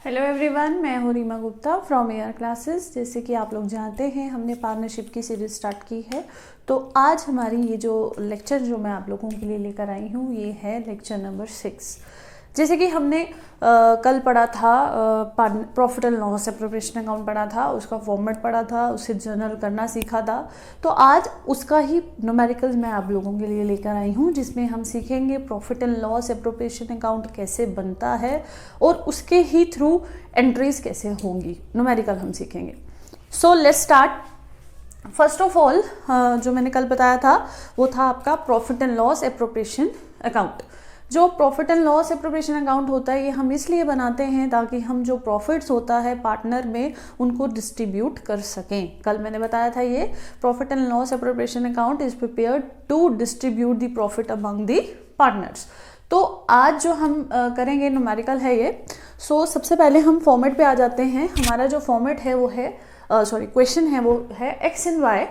Hello everyone, मैं हूँ Reema Gupta from air classes. जैसे कि आप लोग जानते हैं, हमने पार्टनरशिप की सीरीज स्टार्ट की है। तो आज हमारी ये जो लेक्चर जो मैं आप लोगों के लिए लेकर आई हूँ, ये है लेक्चर नंबर 6। जैसे कि हमने कल पढ़ा था profit and loss appropriation account पढ़ा था, उसका फॉर्मेट पढ़ा था, उससे जर्नल करना सीखा था। तो आज उसका ही न्यूमेरिकल्स मैं आप लोगों के लिए लेकर आई हूँ, जिसमें हम सीखेंगे profit and loss appropriation account कैसे बनता है और उसके ही थ्रू एंट्रीज कैसे होंगी, न्यूमेरिकल हम सीखेंगे। So let's start. First of all जो मैंने कल बताया था वो था आपका profit and loss appropriation account. जो profit and loss appropriation account होता है, ये हम इसलिए बनाते हैं ताकि हम जो प्रॉफिट्स होता है पार्टनर में उनको डिस्ट्रीब्यूट कर सकें। कल मैंने बताया था ये profit and loss appropriation account is prepared to distribute the profit among the partners. तो आज जो हम करेंगे न्यूमेरिकल है ये। सो सबसे पहले हम फॉर्मेट पे आ जाते हैं। हमारा जो फॉर्मेट है वो है क्वेश्चन है वो है एक्स एंड वाई,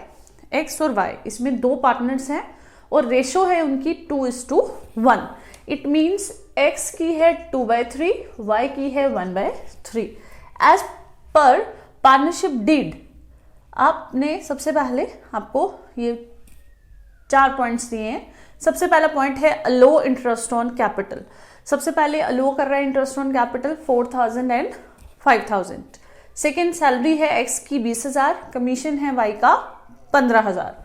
एक्स और वाई, इसमें दो पार्टनर्स हैं और रेशो है उनकी 2:1। इट मीन्स x की है 2/3, y की है 1/3। एज पर पार्टनरशिप डीड आपने सबसे पहले आपको ये 4 पॉइंट्स दिए हैं। सबसे पहला पॉइंट है अलो इंटरेस्ट ऑन कैपिटल। सबसे पहले अलो कर रहा है interest on capital 4,000 and 5,000। Second salary है x की 20,000, कमीशन है y का 15,000।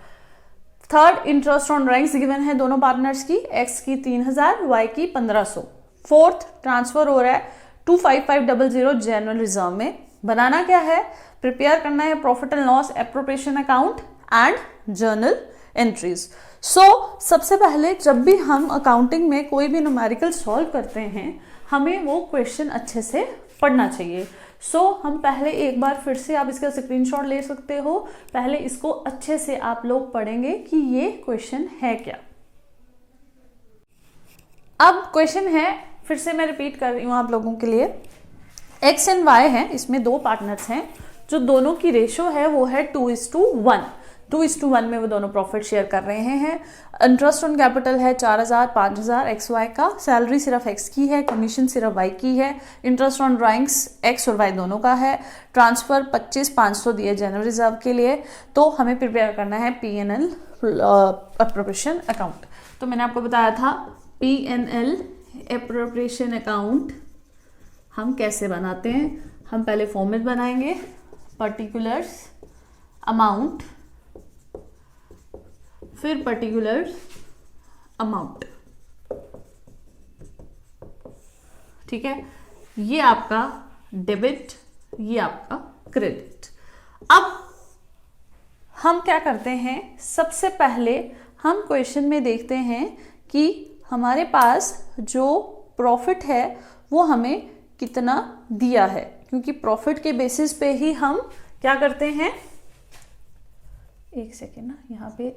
Third interest on drawings given है दोनों पार्टनर्स की, x की 3,000, y की 1,500। फोर्थ ट्रांसफर हो रहा है 25500 जनरल रिजर्व में। बनाना क्या है, प्रिपेयर करना है profit and loss appropriation account and journal entries. So सबसे पहले जब भी हम अकाउंटिंग में कोई भी न्यूमेरिकल सॉल्व करते हैं, हमें वो क्वेश्चन अच्छे से पढ़ना चाहिए। हम पहले एक बार फिर से आप इसका स्क्रीनशॉट ले सकते हो। पहले इसको अच्छे से आप लोग पढ़ेंगे कि ये क्वेश्चन है क्या। अब क्वेश्चन है, फिर से मैं रिपीट कर रही हूं आप लोगों के लिए। एक्स एंड वाई है, इसमें दो पार्टनर्स हैं, जो दोनों की रेशो है वो है 2:1। 2:1 में वो दोनों प्रॉफिट शेयर कर रहे हैं। इंटरेस्ट ऑन कैपिटल है 4,000, 5,000 एक्स वाई का। सैलरी सिर्फ एक्स की है, कमीशन सिर्फ वाई की है। इंटरेस्ट ऑन ड्राइंग्स एक्स और वाई दोनों का है। ट्रांसफर 25,500 दिए जनरल रिजर्व के लिए। तो हमें प्रिपेयर करना है P&L एप्रोप्रिएशन अकाउंट। तो मैंने आपको बताया था P&L एप्रोप्रिएशन अकाउंट हम कैसे बनाते हैं। हम पहले फॉर्मेट बनाएंगे, पर्टिकुलर्स अमाउंट, फिर पर्टिकुलर अमाउंट। ठीक है, ये आपका डेबिट, ये आपका क्रेडिट। अब हम क्या करते हैं, सबसे पहले हम क्वेश्चन में देखते हैं कि हमारे पास जो प्रॉफिट है वो हमें कितना दिया है, क्योंकि प्रॉफिट के बेसिस पे ही हम क्या करते हैं। एक सेकेंड ना, यहाँ पे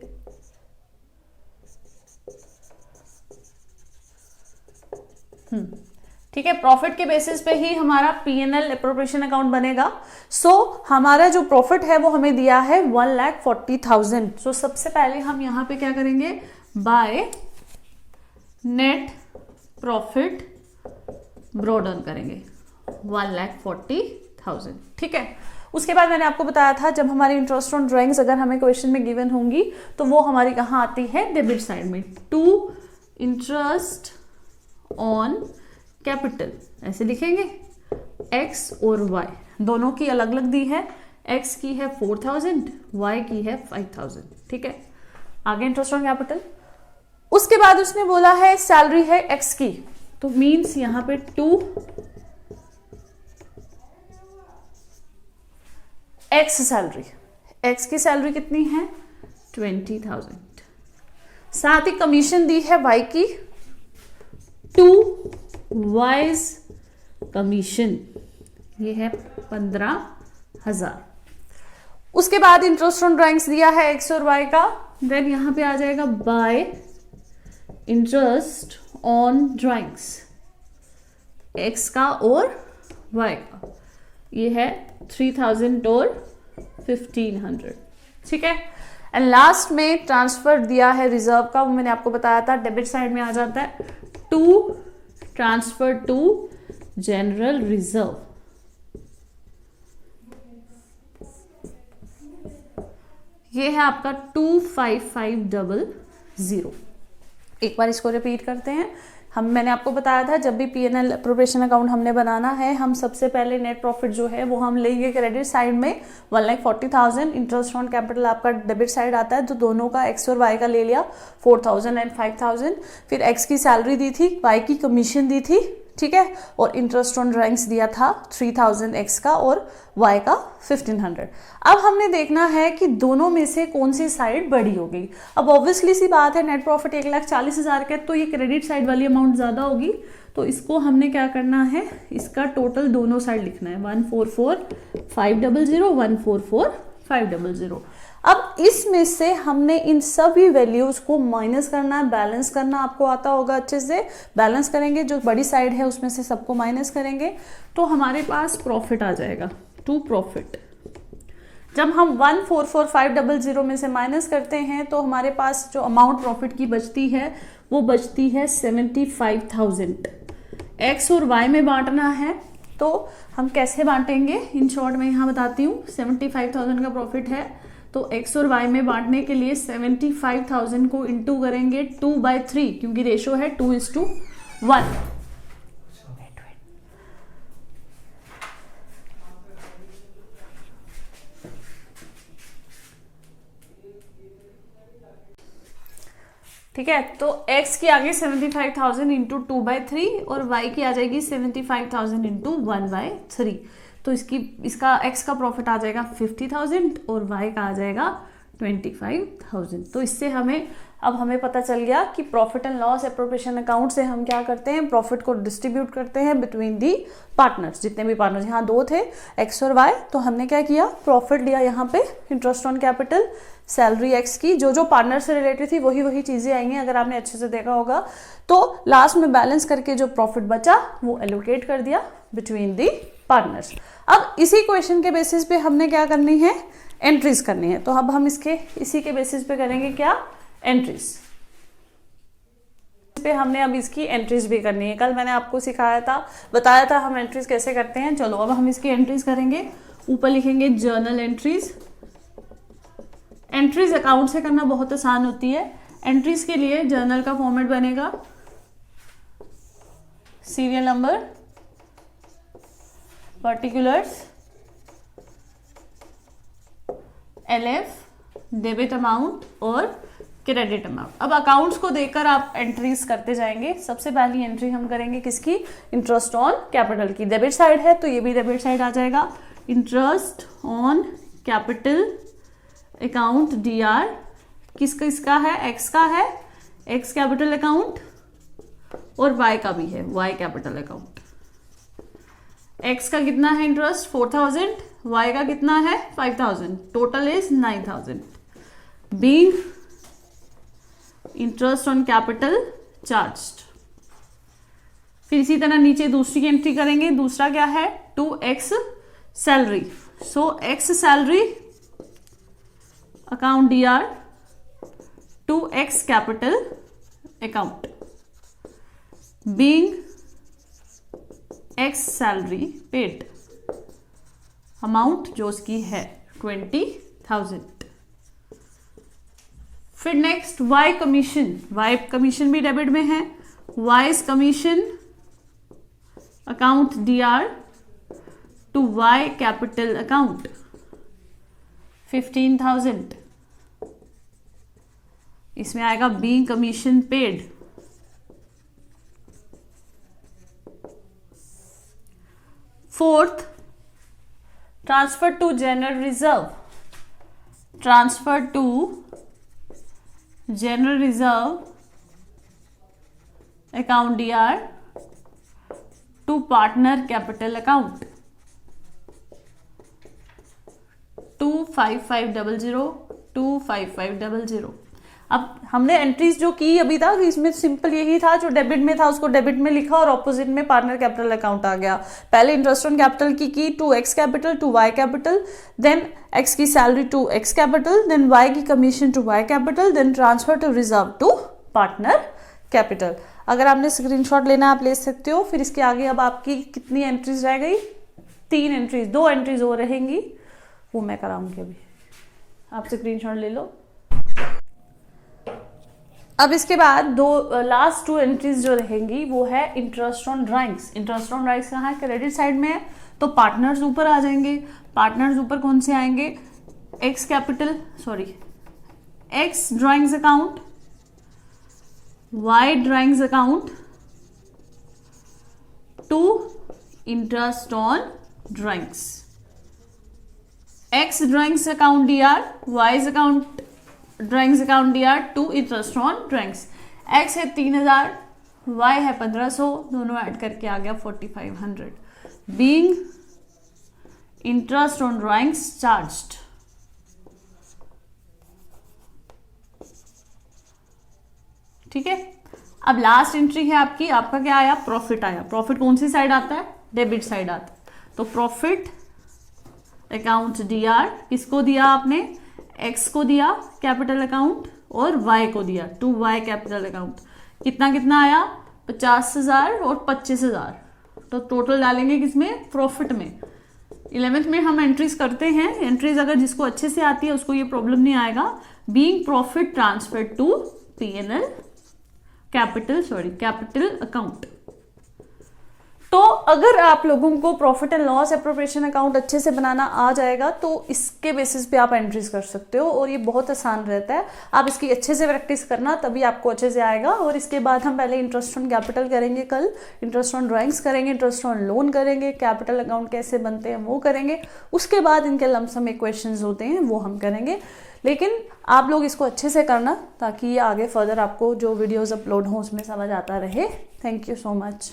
ठीक है, प्रॉफिट के बेसिस पे ही हमारा P&L एप्रोप्रिएशन अकाउंट बनेगा। हमारा जो प्रॉफिट है वो हमें दिया है 1,40,000। सबसे पहले हम यहाँ पे क्या करेंगे, by net profit brought down करेंगे 1,40,000। ठीक है, उसके बाद मैंने आपको बताया था जब हमारी इंटरेस्ट ऑन ड्राइंग्स अगर हमें क्वेश्चन में गिवन होंगी तो वो हमारी कहाँ आती है, डेबिट साइड में। टू इंटरेस्ट ऑन कैपिटल ऐसे लिखेंगे, x और y दोनों की अलग अलग दी है। x की है 4,000, y की है 5,000। ठीक है, आगे इंटरेस्ट ऑन कैपिटल। उसके बाद उसने बोला है सैलरी है x की, तो मींस यहां पे 2x सैलरी, x की सैलरी कितनी है 20,000। साथ ही कमीशन दी है y की 2 कमीशन, ये है 15,000। उसके बाद इंटरेस्ट ऑन ड्राइंग्स दिया है एक्स और वाई का। देन यहां पे आ जाएगा bye interest on drawings x का और वाई का, ये है 3,000 और 1,500। ठीक है, एंड लास्ट में ट्रांसफर दिया है रिजर्व का, वो मैंने आपको बताया था डेबिट साइड में आ जाता है। To transfer to general reserve ये है आपका 25500। एक बार इसको रिपीट करते हैं। मैंने आपको बताया था जब भी P&L अप्रोप्रिएशन अकाउंट हमने बनाना है, हम सबसे पहले नेट प्रॉफिट जो है वो हम लेंगे क्रेडिट साइड में 1,40,000, इंटरेस्ट ऑन कैपिटल आपका डेबिट साइड आता है, तो दोनों का एक्स और वाई का ले लिया 4,000 एंड 5,000। फिर एक्स की सैलरी दी थी, वाई की कमीशन दी थी, ठीक है, और इंटरेस्ट ऑन ड्राइंग्स दिया था 3,000 एक्स का और वाई का 1,500। अब हमने देखना है कि दोनों में से कौन सी साइड बड़ी हो गई। अब ऑब्वियसली सी बात है, नेट प्रॉफिट 1,40,000 का, तो ये क्रेडिट साइड वाली अमाउंट ज़्यादा होगी, तो इसको हमने क्या करना है, इसका टोटल दोनों साइड लिखना है 144,500, 144,500। अब इसमें से हमने इन सभी वैल्यूज को माइनस करना है, बैलेंस करना आपको आता होगा अच्छे से। बैलेंस करेंगे, जो बड़ी साइड है उसमें से सबको माइनस करेंगे, तो हमारे पास प्रॉफिट आ जाएगा, टू प्रॉफिट। जब हम 144,500 में से माइनस करते हैं तो हमारे पास जो अमाउंट प्रॉफिट की बचती है वो बचती है 75,000। एक्स और वाई में बांटना है, तो हम कैसे बांटेंगे, इन शॉर्ट में यहाँ बताती हूँ। 75,000 का प्रॉफिट है, तो एक्स और वाई में बांटने के लिए 75,000 को इंटू करेंगे 2/3, क्योंकि रेशो है 2:1। ठीक है, तो x की आ गई 75,000 इंटू 2/3 और y की आ जाएगी 75,000 इंटू 1/3। तो इसका x का प्रॉफिट आ जाएगा 50,000 और y का आ जाएगा 25,000। तो इससे हमें पता चल गया कि profit and loss appropriation account से हम क्या करते हैं, प्रॉफिट को डिस्ट्रीब्यूट करते हैं बिटवीन दी पार्टनर्स। जितने भी पार्टनर्स, यहाँ दो थे एक्स और वाई, तो हमने क्या किया, प्रॉफिट लिया यहाँ पे, interest on capital, salary x की, जो पार्टनर से रिलेटेड थी वही चीजें आएंगी अगर आपने अच्छे से देखा होगा। तो लास्ट में बैलेंस करके जो प्रॉफिट बचा वो एलोकेट कर दिया बिटवीन दी पार्टनर्स। अब इसी क्वेश्चन के बेसिस पे हमने क्या करनी है, एंट्रीज करनी है। तो अब हम इसी के बेसिस पे करेंगे क्या, एंट्रीज पे हमने अब इसकी एंट्रीज भी करनी है। कल मैंने आपको बताया था हम एंट्रीज कैसे करते हैं। चलो अब हम इसकी एंट्रीज करेंगे। ऊपर लिखेंगे जर्नल एंट्रीज। एंट्रीज अकाउंट से करना बहुत आसान होती है। एंट्रीज के लिए जर्नल का फॉर्मेट बनेगा serial number, particulars, LF, debit amount और क्रेडिट अमाउंट। अब अकाउंट्स को देखकर आप एंट्रीज करते जाएंगे। सबसे पहली एंट्री हम करेंगे किसकी, इंटरेस्ट ऑन कैपिटल की। डेबिट साइड है तो ये भी डेबिट साइड आ जाएगा। Interest on capital account DR किसका है, एक्स का है, एक्स कैपिटल अकाउंट, और वाई का भी है, वाई कैपिटल अकाउंट। एक्स का कितना है इंटरेस्ट 4,000, वाई का कितना है 5,000, total is 9,000। Being interest on capital charged. फिर इसी तरह नीचे दूसरी एंट्री करेंगे। दूसरा क्या है, 2x salary. So x salary account DR, 2x capital account. Being x salary paid, amount जो उसकी है 20,000। फिर next y commission. y commission भी डेबिट में है। y commission account DR to y capital account 15,000। इसमें आएगा being commission paid. Fourth, transfer to general reserve. Transfer to general reserve account DR to partner capital account 25500, 25500। अब हमने entries जो की अभी तक, इसमें सिंपल यही था, जो डेबिट में था उसको डेबिट में लिखा और ऑपोजिट में पार्टनर कैपिटल अकाउंट आ गया। पहले इंटरेस्ट ऑन कैपिटल की 2x capital to y capital, then x की salary to x capital, then y की commission to y capital, then transfer to reserve to partner capital. अगर आपने screenshot लेना आप ले सकते हो। फिर इसके आगे अब आपकी कितनी एंट्रीज रह गई, 3 एंट्रीज, 2 एंट्रीज और रहेंगी, वो मैं कराऊंगी अभी। आप स्क्रीनशॉट ले लो। अब इसके बाद लास्ट 2 एंट्रीज जो रहेंगी वो है interest on drawings. Interest on drawings कहाँ है? क्रेडिट साइड में है, तो पार्टनर्स ऊपर आ जाएंगे। पार्टनर्स ऊपर कौन से आएंगे? X drawings account, Y drawings account to interest on drawings. X drawings account DR, Y account drawings account DR to interest on drawings. X है 3000, वाई है 1500, दोनों ऐड करके आ गया 4500। Being interest on drawings charged. ठीक है, अब last entry है आपकी, आपका क्या आया? प्रॉफिट आया। प्रॉफिट कौन सी साइड आता है? डेबिट साइड आता है। तो प्रॉफिट अकाउंट डीआर किसको दिया आपने? एक्स को दिया कैपिटल अकाउंट और वाई को दिया टू वाई कैपिटल अकाउंट। कितना कितना आया? 50,000 और 25,000। तो टोटल डालेंगे किसमें? प्रॉफिट में। 11th में हम एंट्रीज करते हैं। एंट्रीज अगर जिसको अच्छे से आती है उसको ये प्रॉब्लम नहीं आएगा। Being profit transfer to PNL capital account. तो अगर आप लोगों को profit and loss appropriation account अच्छे से बनाना आ जाएगा तो इसके बेसिस पे आप एंट्रीज कर सकते हो और ये बहुत आसान रहता है। आप इसकी अच्छे से प्रैक्टिस करना, तभी आपको अच्छे से आएगा। और इसके बाद हम पहले इंटरेस्ट ऑन कैपिटल करेंगे, कल इंटरेस्ट ऑन ड्राइंग्स करेंगे, इंटरेस्ट ऑन लोन करेंगे, कैपिटल अकाउंट कैसे बनते हैं वो करेंगे। उसके बाद इनके लमसम इक्वेशंस होते हैं वो हम करेंगे। लेकिन आप लोग इसको अच्छे से करना ताकि ये आगे फर्दर आपको जो वीडियोज़ अपलोड हों उसमें समझ आता रहे। Thank you so much.